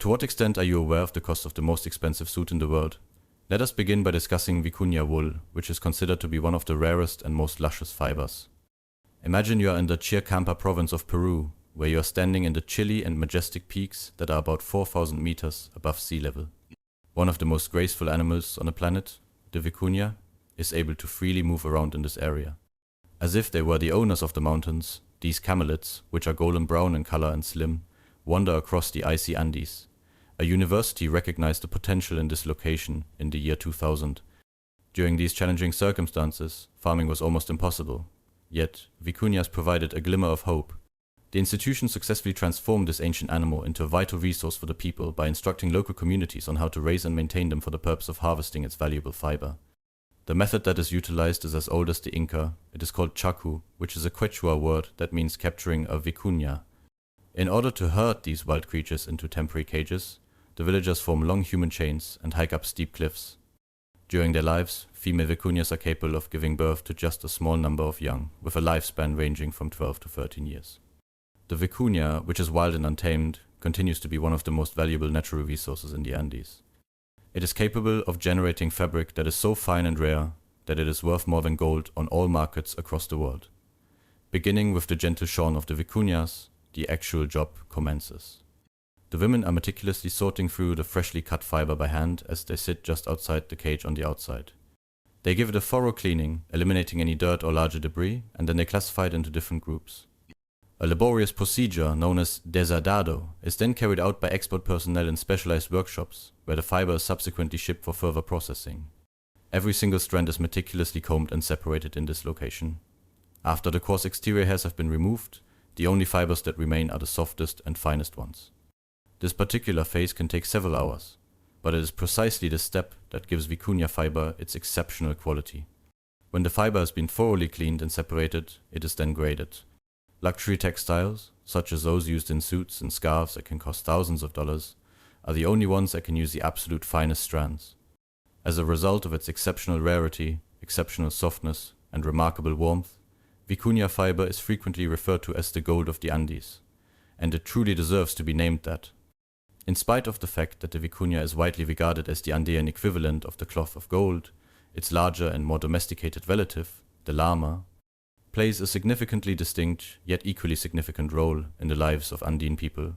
To what extent are you aware of the cost of the most expensive suit in the world? Let us begin by discussing vicuña wool, which is considered to be one of the rarest and most luscious fibers. Imagine you are in the Chircampa province of Peru, where you are standing in the chilly and majestic peaks that are about 4,000 meters above sea level. One of the most graceful animals on the planet, the vicuña, is able to freely move around in this area. As if they were the owners of the mountains, these camelids, which are golden brown in color and slim, wander across the icy Andes. A university recognized the potential in this location in the year 2000. During these challenging circumstances, farming was almost impossible. Yet, vicuñas provided a glimmer of hope. The institution successfully transformed this ancient animal into a vital resource for the people by instructing local communities on how to raise and maintain them for the purpose of harvesting its valuable fiber. The method that is utilized is as old as the Inca. It is called chacu, which is a Quechua word that means capturing a vicuña. In order to herd these wild creatures into temporary cages, the villagers form long human chains and hike up steep cliffs. During their lives, female vicuñas are capable of giving birth to just a small number of young, with a lifespan ranging from 12 to 13 years. The vicuña, which is wild and untamed, continues to be one of the most valuable natural resources in the Andes. It is capable of generating fabric that is so fine and rare that it is worth more than gold on all markets across the world. Beginning with the gentle shorn of the vicuñas, the actual job commences. The women are meticulously sorting through the freshly cut fiber by hand as they sit just outside the cage on the outside. They give it a thorough cleaning, eliminating any dirt or larger debris, and then they classify it into different groups. A laborious procedure known as desardado is then carried out by expert personnel in specialized workshops, where the fiber is subsequently shipped for further processing. Every single strand is meticulously combed and separated in this location. After the coarse exterior hairs have been removed, the only fibers that remain are the softest and finest ones. This particular phase can take several hours, but it is precisely this step that gives vicuña fiber its exceptional quality. When the fiber has been thoroughly cleaned and separated, it is then graded. Luxury textiles, such as those used in suits and scarves that can cost thousands of dollars, are the only ones that can use the absolute finest strands. As a result of its exceptional rarity, exceptional softness, and remarkable warmth, vicuña fiber is frequently referred to as the gold of the Andes, and it truly deserves to be named that. In spite of the fact that the vicuña is widely regarded as the Andean equivalent of the cloth of gold, its larger and more domesticated relative, the llama, plays a significantly distinct yet equally significant role in the lives of Andean people.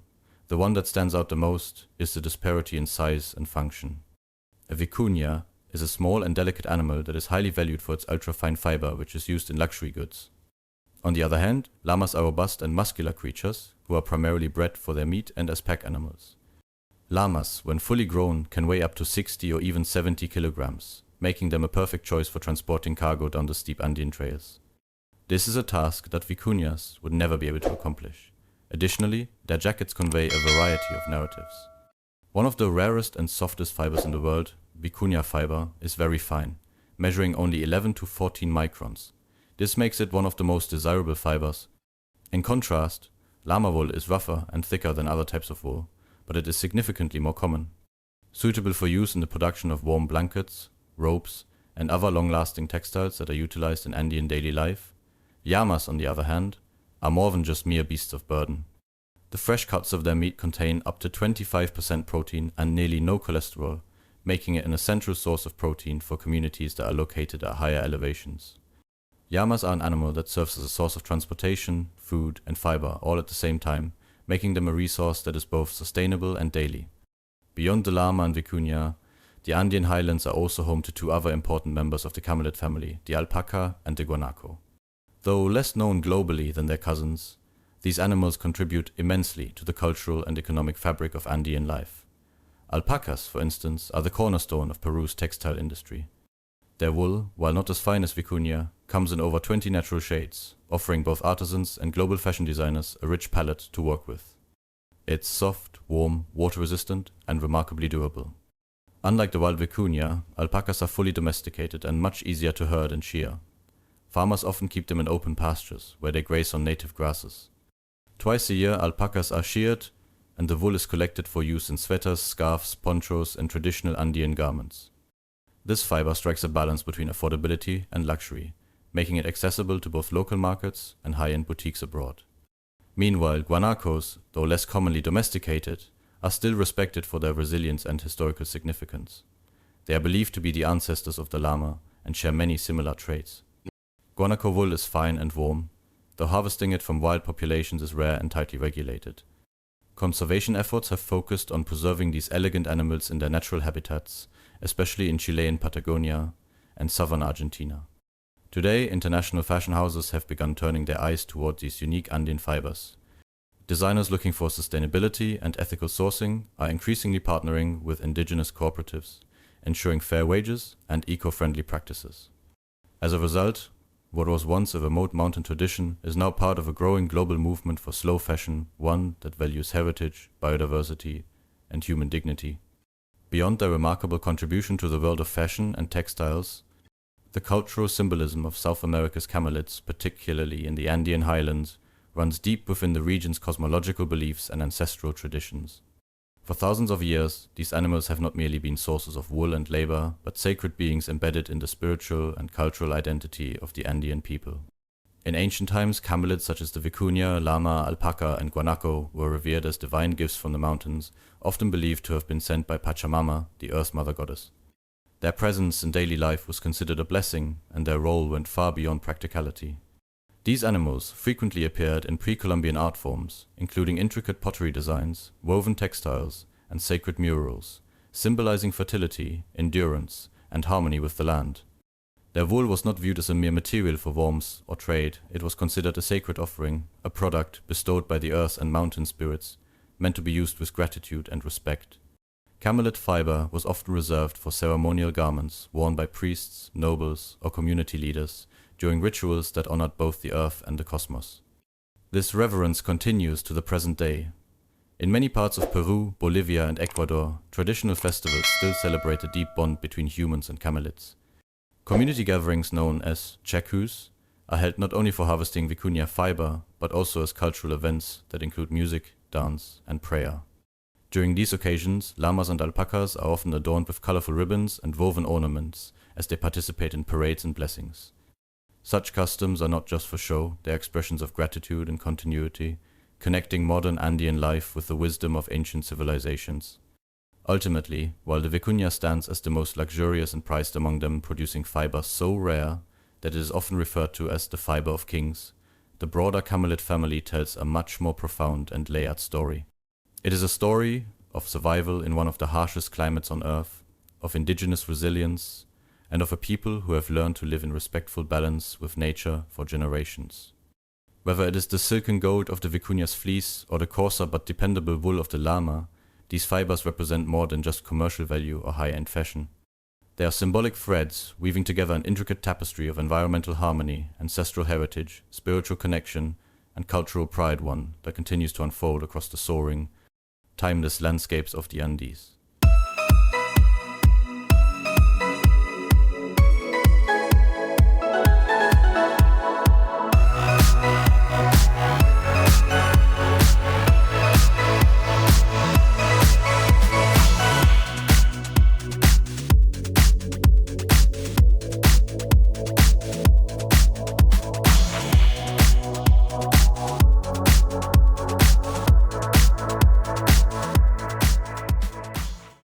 The one that stands out the most is the disparity in size and function. A vicuña is a small and delicate animal that is highly valued for its ultra-fine fiber, which is used in luxury goods. On the other hand, llamas are robust and muscular creatures who are primarily bred for their meat and as pack animals. Llamas, when fully grown, can weigh up to 60 or even 70 kilograms, making them a perfect choice for transporting cargo down the steep Andean trails. This is a task that vicuñas would never be able to accomplish. Additionally, their jackets convey a variety of narratives. One of the rarest and softest fibers in the world, vicuña fiber, is very fine, measuring only 11 to 14 microns. This makes it one of the most desirable fibers. In contrast, llama wool is rougher and thicker than other types of wool, but it is significantly more common. Suitable for use in the production of warm blankets, ropes, and other long-lasting textiles that are utilized in Andean daily life, llamas, on the other hand, are more than just mere beasts of burden. The fresh cuts of their meat contain up to 25% protein and nearly no cholesterol, making it an essential source of protein for communities that are located at higher elevations. Llamas are an animal that serves as a source of transportation, food, and fiber all at the same time, making them a resource that is both sustainable and daily. Beyond the llama and vicuña, the Andean highlands are also home to two other important members of the camelid family, the alpaca and the guanaco. Though less known globally than their cousins, these animals contribute immensely to the cultural and economic fabric of Andean life. Alpacas, for instance, are the cornerstone of Peru's textile industry. Their wool, while not as fine as vicuña, comes in over 20 natural shades, offering both artisans and global fashion designers a rich palette to work with. It's soft, warm, water-resistant, and remarkably durable. Unlike the wild vicuña, alpacas are fully domesticated and much easier to herd and shear. Farmers often keep them in open pastures, where they graze on native grasses. Twice a year, alpacas are sheared, and the wool is collected for use in sweaters, scarves, ponchos, and traditional Andean garments. This fiber strikes a balance between affordability and luxury, making it accessible to both local markets and high-end boutiques abroad. Meanwhile, guanacos, though less commonly domesticated, are still respected for their resilience and historical significance. They are believed to be the ancestors of the llama and share many similar traits. Guanaco wool is fine and warm, though harvesting it from wild populations is rare and tightly regulated. Conservation efforts have focused on preserving these elegant animals in their natural habitats, especially in Chilean Patagonia and southern Argentina. Today, international fashion houses have begun turning their eyes toward these unique Andean fibers. Designers looking for sustainability and ethical sourcing are increasingly partnering with indigenous cooperatives, ensuring fair wages and eco-friendly practices. As a result, what was once a remote mountain tradition is now part of a growing global movement for slow fashion, one that values heritage, biodiversity, and human dignity. Beyond their remarkable contribution to the world of fashion and textiles, the cultural symbolism of South America's camelids, particularly in the Andean highlands, runs deep within the region's cosmological beliefs and ancestral traditions. For thousands of years, these animals have not merely been sources of wool and labor, but sacred beings embedded in the spiritual and cultural identity of the Andean people. In ancient times, camelids such as the vicuña, llama, alpaca, and guanaco were revered as divine gifts from the mountains, often believed to have been sent by Pachamama, the Earth Mother Goddess. Their presence in daily life was considered a blessing, and their role went far beyond practicality. These animals frequently appeared in pre-Columbian art forms, including intricate pottery designs, woven textiles, and sacred murals, symbolizing fertility, endurance, and harmony with the land. Their wool was not viewed as a mere material for warmth or trade. It was considered a sacred offering, a product bestowed by the earth and mountain spirits, meant to be used with gratitude and respect. Camelid fiber was often reserved for ceremonial garments worn by priests, nobles, or community leaders during rituals that honored both the earth and the cosmos. This reverence continues to the present day. In many parts of Peru, Bolivia, and Ecuador, traditional festivals still celebrate a deep bond between humans and camelids. Community gatherings known as chacus are held not only for harvesting vicuña fiber, but also as cultural events that include music, dance, and prayer. During these occasions, llamas and alpacas are often adorned with colorful ribbons and woven ornaments as they participate in parades and blessings. Such customs are not just for show, they are expressions of gratitude and continuity, connecting modern Andean life with the wisdom of ancient civilizations. Ultimately, while the vicuña stands as the most luxurious and prized among them, producing fiber so rare that it is often referred to as the fiber of kings, the broader camelid family tells a much more profound and layered story. It is a story of survival in one of the harshest climates on Earth, of indigenous resilience, and of a people who have learned to live in respectful balance with nature for generations. Whether it is the silken gold of the vicuña's fleece or the coarser but dependable wool of the llama, these fibers represent more than just commercial value or high-end fashion. They are symbolic threads weaving together an intricate tapestry of environmental harmony, ancestral heritage, spiritual connection, and cultural pride, one that continues to unfold across the soaring, timeless landscapes of the Andes.